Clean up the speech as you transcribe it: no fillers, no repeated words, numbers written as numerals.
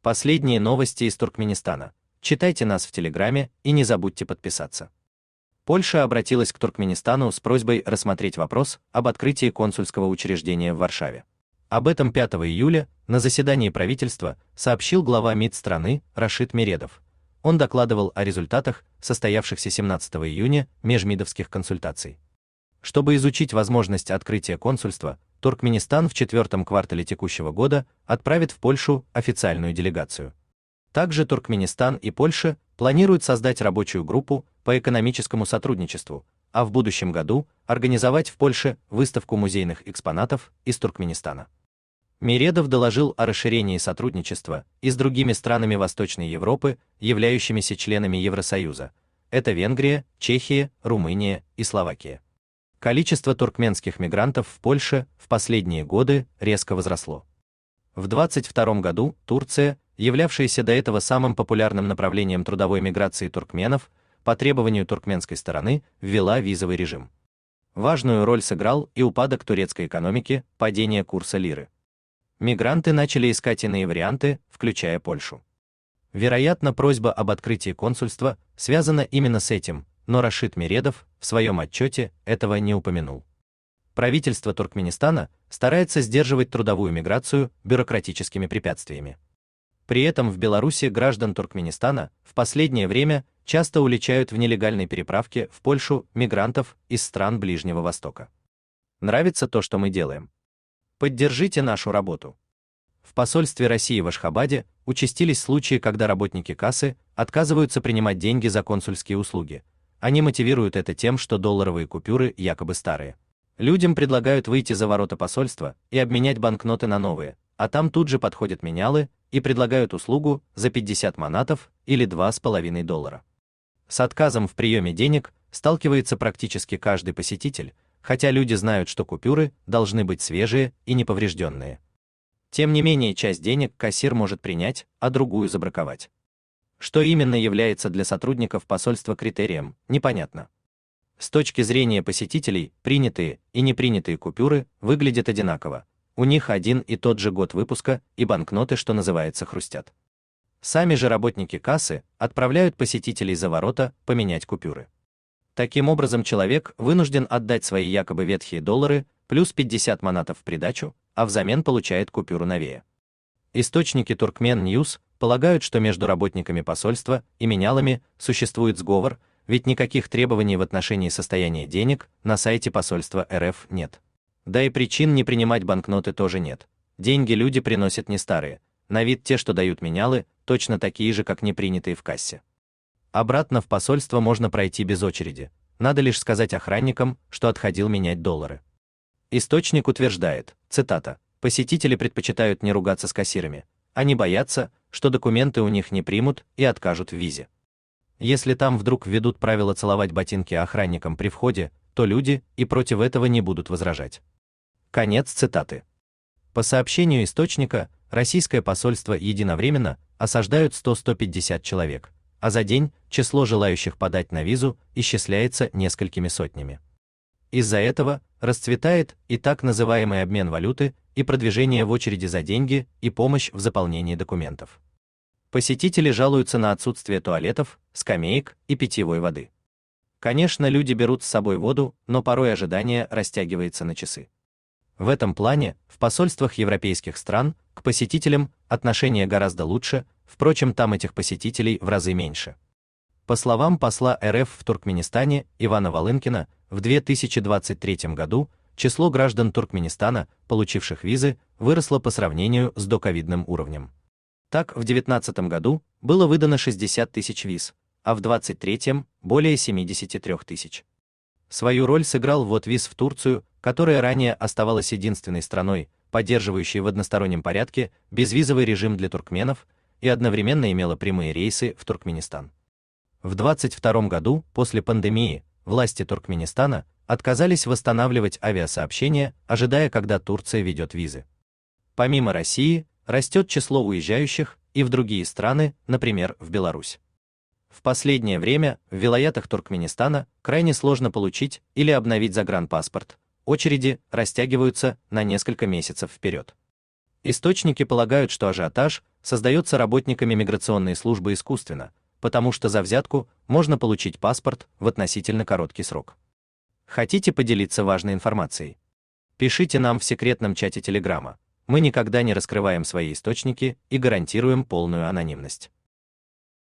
Последние новости из Туркменистана. Читайте нас в Телеграме и не забудьте подписаться. Польша обратилась к Туркменистану с просьбой рассмотреть вопрос об открытии консульского учреждения в Варшаве. Об этом 5 июля на заседании правительства сообщил глава МИД страны Рашид Мередов. Он докладывал о результатах состоявшихся 17 июня межмидовских консультаций. Чтобы изучить возможность открытия консульства, Туркменистан в 4-м квартале текущего года отправит в Польшу официальную делегацию. Также Туркменистан и Польша планируют создать рабочую группу по экономическому сотрудничеству, а в будущем году организовать в Польше выставку музейных экспонатов из Туркменистана. Мередов доложил о расширении сотрудничества и с другими странами Восточной Европы, являющимися членами Евросоюза. Это Венгрия, Чехия, Румыния и Словакия. Количество туркменских мигрантов в Польше в последние годы резко возросло. В 2022 году Турция, являвшаяся до этого самым популярным направлением трудовой миграции туркменов, по требованию туркменской стороны ввела визовый режим. Важную роль сыграл и упадок турецкой экономики, падение курса лиры. Мигранты начали искать иные варианты, включая Польшу. Вероятно, просьба об открытии консульства связана именно с этим, но Рашид Мередов в своем отчете этого не упомянул. Правительство Туркменистана старается сдерживать трудовую миграцию бюрократическими препятствиями. При этом в Беларуси граждан Туркменистана в последнее время часто уличают в нелегальной переправке в Польшу мигрантов из стран Ближнего Востока. Нравится то, что мы делаем? Поддержите нашу работу. В посольстве России в Ашхабаде участились случаи, когда работники кассы отказываются принимать деньги за консульские услуги. Они мотивируют это тем, что долларовые купюры якобы старые. Людям предлагают выйти за ворота посольства и обменять банкноты на новые, а там тут же подходят менялы и предлагают услугу за 50 манатов или $2,5. С отказом в приеме денег сталкивается практически каждый посетитель, хотя люди знают, что купюры должны быть свежие и неповрежденные. Тем не менее, часть денег кассир может принять, а другую забраковать. Что именно является для сотрудников посольства критерием, непонятно. С точки зрения посетителей, принятые и непринятые купюры выглядят одинаково. У них один и тот же год выпуска, и банкноты, что называется, хрустят. Сами же работники кассы отправляют посетителей за ворота поменять купюры. Таким образом, человек вынужден отдать свои якобы ветхие доллары плюс 50 манатов в придачу, а взамен получает купюру новее. Источники Turkmen News полагают, что между работниками посольства и менялами существует сговор, ведь никаких требований в отношении состояния денег на сайте посольства РФ нет. Да и причин не принимать банкноты тоже нет. Деньги люди приносят не старые, на вид те, что дают менялы, точно такие же, как не принятые в кассе. Обратно в посольство можно пройти без очереди, надо лишь сказать охранникам, что отходил менять доллары. Источник утверждает, цитата, «Посетители предпочитают не ругаться с кассирами, они боятся, что документы у них не примут и откажут в визе. Если там вдруг введут правило целовать ботинки охранникам при входе, то люди и против этого не будут возражать». Конец цитаты. По сообщению источника, российское посольство единовременно осаждают 100-150 человек, а за день число желающих подать на визу исчисляется несколькими сотнями. Из-за этого расцветает и так называемый обмен валюты, и продвижение в очереди за деньги, и помощь в заполнении документов. Посетители жалуются на отсутствие туалетов, скамеек и питьевой воды. Конечно, люди берут с собой воду, но порой ожидание растягивается на часы. В этом плане в посольствах европейских стран к посетителям отношение гораздо лучше, впрочем, там этих посетителей в разы меньше. По словам посла РФ в Туркменистане Ивана Волынкина, в 2023 году число граждан Туркменистана, получивших визы, выросло по сравнению с доковидным уровнем. Так, в 2019 году было выдано 60 тысяч виз, а в 2023 – более 73 тысяч. Свою роль сыграл ввод виз в Турцию, которая ранее оставалась единственной страной, поддерживающей в одностороннем порядке безвизовый режим для туркменов, и одновременно имела прямые рейсы в Туркменистан. В 2022 году, после пандемии, власти Туркменистана отказались восстанавливать авиасообщения, ожидая, когда Турция введет визы. Помимо России, растет число уезжающих и в другие страны, например, в Беларусь. В последнее время в вилаятах Туркменистана крайне сложно получить или обновить загранпаспорт, очереди растягиваются на несколько месяцев вперед. Источники полагают, что ажиотаж, создается работниками миграционной службы искусственно, потому что за взятку можно получить паспорт в относительно короткий срок. Хотите поделиться важной информацией? Пишите нам в секретном чате Телеграма. Мы никогда не раскрываем свои источники и гарантируем полную анонимность.